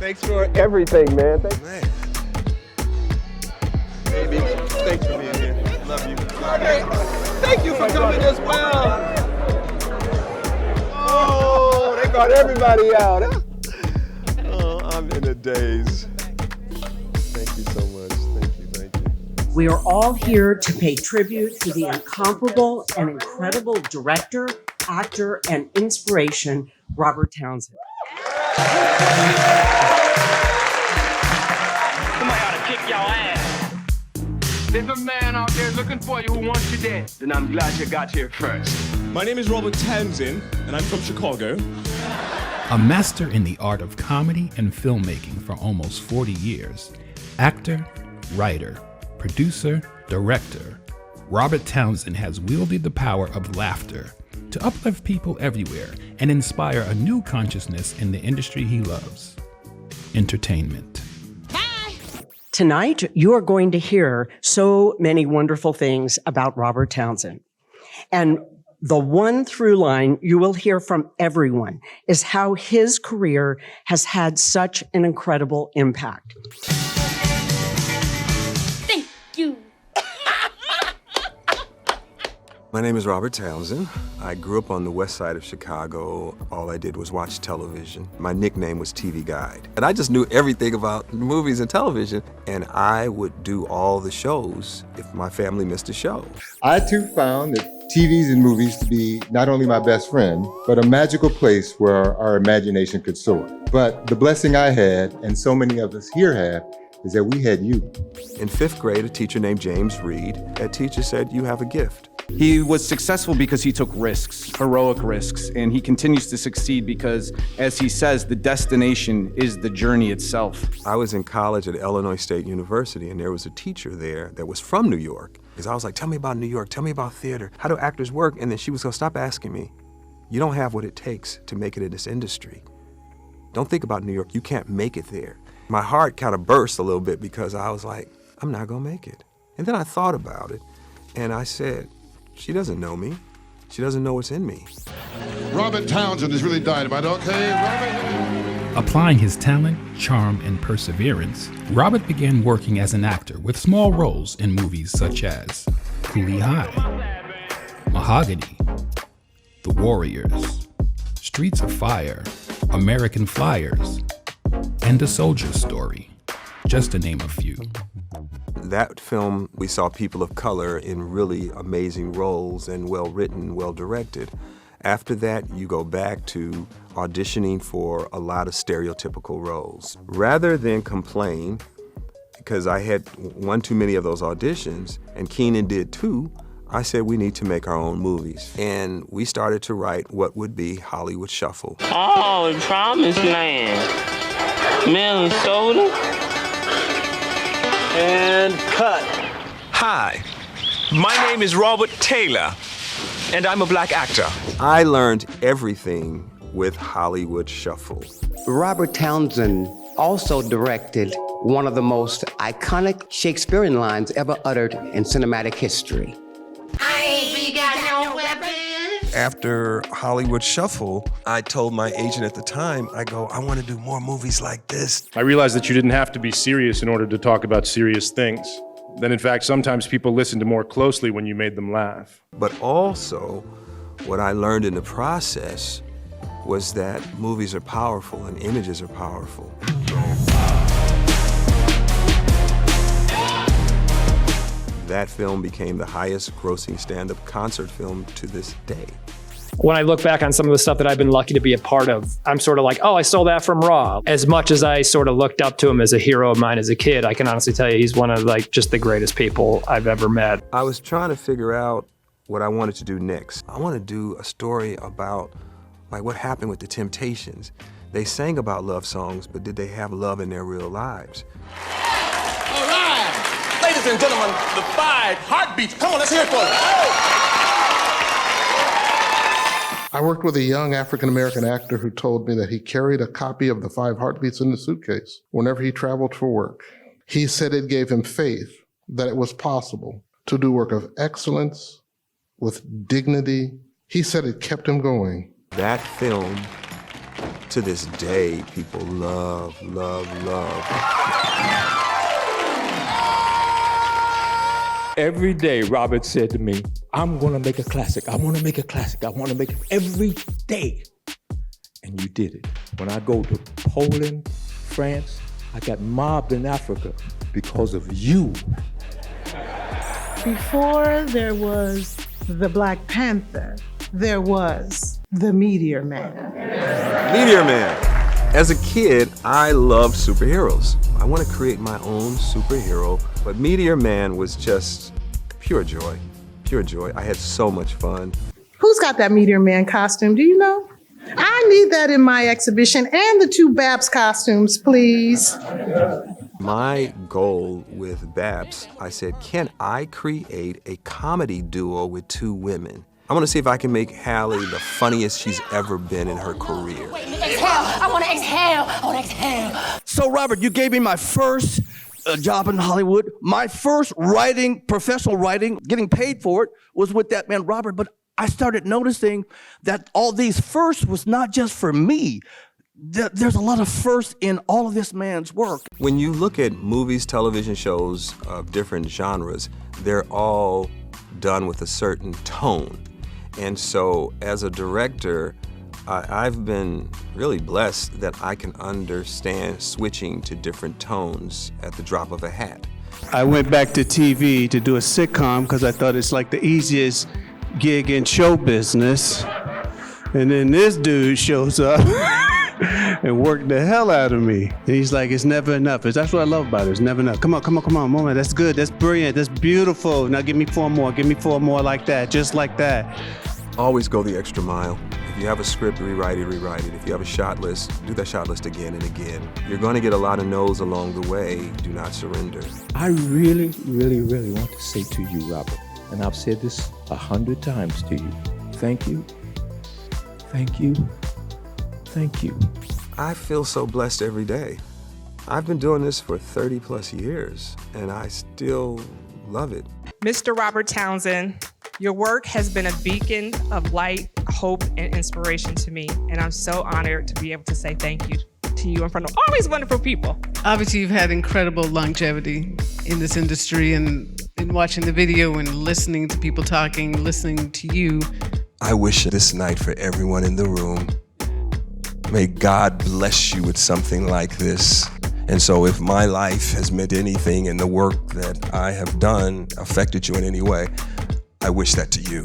Thanks for everything, man. Thanks. Man. Baby, thanks for being here. Love you. Okay. Thank you for coming as well. Oh, they brought everybody out. Huh? Oh, I'm in a daze. Thank you so much. Thank you. We are all here to pay tribute to the incomparable and incredible director, actor, and inspiration, Robert Townsend. Somebody ought to kick your ass. There's a man out there looking for you who wants you dead. Then I'm glad you got here first. My name is Robert Townsend, and I'm from Chicago. A master in the art of comedy and filmmaking for almost 40 years. Actor, writer, producer, director, Robert Townsend has wielded the power of laughter to uplift people everywhere and inspire a new consciousness in the industry he loves, entertainment. Tonight, you are going to hear so many wonderful things about Robert Townsend. And the one through line you will hear from everyone is how his career has had such an incredible impact. Thank you. My name is Robert Townsend. I grew up on the west side of Chicago. All I did was watch television. My nickname was TV Guide. And I just knew everything about movies and television. And I would do all the shows if my family missed a show. I too found that TVs and movies to be not only my best friend, but a magical place where our imagination could soar. But the blessing I had, and so many of us here have, is that we had you. In 5th grade, a teacher named James Reed, that teacher said, "You have a gift." He was successful because he took risks, heroic risks, and he continues to succeed because, as he says, the destination is the journey itself. I was in college at Illinois State University, and there was a teacher there that was from New York. Because I was like, tell me about New York, tell me about theater, how do actors work? And then she was gonna stop asking me, you don't have what it takes to make it in this industry. Don't think about New York, you can't make it there. My heart kind of burst a little bit because I was like, I'm not gonna make it. And then I thought about it, and I said, she doesn't know me. She doesn't know what's in me. Robert Townsend is really dynamite, okay? Robert? Applying his talent, charm, and perseverance, Robert began working as an actor with small roles in movies such as Cooley High, Mahogany, The Warriors, Streets of Fire, American Flyers, and A Soldier's Story, just to name a few. That film, we saw people of color in really amazing roles and well-written, well-directed. After that, you go back to auditioning for a lot of stereotypical roles. Rather than complain, because I had one too many of those auditions, and Keenan did too, I said we need to make our own movies. And we started to write what would be Hollywood Shuffle. Oh, Promised Land. Minnesota. And cut. Hi, my name is Robert Taylor, and I'm a black actor. I learned everything with Hollywood Shuffle. Robert Townsend also directed one of the most iconic Shakespearean lines ever uttered in cinematic history. I ain't got no weapons. After Hollywood Shuffle, I told my agent at the time, I go, I want to do more movies like this. I realized that you didn't have to be serious in order to talk about serious things. That in fact, sometimes people listened more closely when you made them laugh. But also, what I learned in the process was that movies are powerful and images are powerful. That film became the highest grossing stand-up concert film to this day. When I look back on some of the stuff that I've been lucky to be a part of, I'm sort of like, oh, I stole that from Raw. As much as I sort of looked up to him as a hero of mine as a kid, I can honestly tell you he's one of like just the greatest people I've ever met. I was trying to figure out what I wanted to do next. I want to do a story about like what happened with the Temptations. They sang about love songs, but did they have love in their real lives? All right. Ladies and gentlemen, the 5 heartbeats. Come on, let's hear it for them. I worked with a young African-American actor who told me that he carried a copy of the 5 heartbeats in the suitcase whenever he traveled for work. He said it gave him faith that it was possible to do work of excellence with dignity. He said it kept him going. That film, to this day, people love. Every day, Robert said to me, I'm gonna make a classic. I wanna make a classic. I wanna make it every day. And you did it. When I go to Poland, France, I got mobbed in Africa because of you. Before there was the Black Panther, there was the Meteor Man. Meteor Man. As a kid, I loved superheroes. I want to create my own superhero, but Meteor Man was just pure joy. Pure joy. I had so much fun. Who's got that Meteor Man costume? Do you know? I need that in my exhibition and the 2 B.A.P.S costumes, please. My goal with B.A.P.S, I said, can I create a comedy duo with 2 women? I want to see if I can make Hallie the funniest she's ever been in her career. Exhale. I want to exhale. I want to exhale. So, Robert, you gave me my first job in Hollywood. My first writing, professional writing, getting paid for it, was with that man, Robert. But I started noticing that all these firsts was not just for me. There's a lot of firsts in all of this man's work. When you look at movies, television shows of different genres, they're all done with a certain tone. And so as a director, I've been really blessed that I can understand switching to different tones at the drop of a hat. I went back to TV to do a sitcom because I thought it's like the easiest gig in show business. And then this dude shows up and worked the hell out of me. And he's like, it's never enough. That's what I love about it. It's never enough. Come on, moment. That's good. That's brilliant. That's beautiful. Now give me 4 more. Give me 4 more like that. Just like that. Always go the extra mile. If you have a script, rewrite it. If you have a shot list, do that shot list again and again. You're going to get a lot of no's along the way. Do not surrender. I really, really, really want to say to you, Robert, and I've said this 100 times to you, thank you, thank you, thank you. I feel so blessed every day. I've been doing this for 30 plus years, and I still love it. Mr. Robert Townsend, your work has been a beacon of light, hope, and inspiration to me, and I'm so honored to be able to say thank you to you in front of all these wonderful people. Obviously, you've had incredible longevity in this industry, and in watching the video and listening to people talking, listening to you. I wish this night for everyone in the room, may God bless you with something like this. And so if my life has meant anything and the work that I have done affected you in any way, I wish that to you.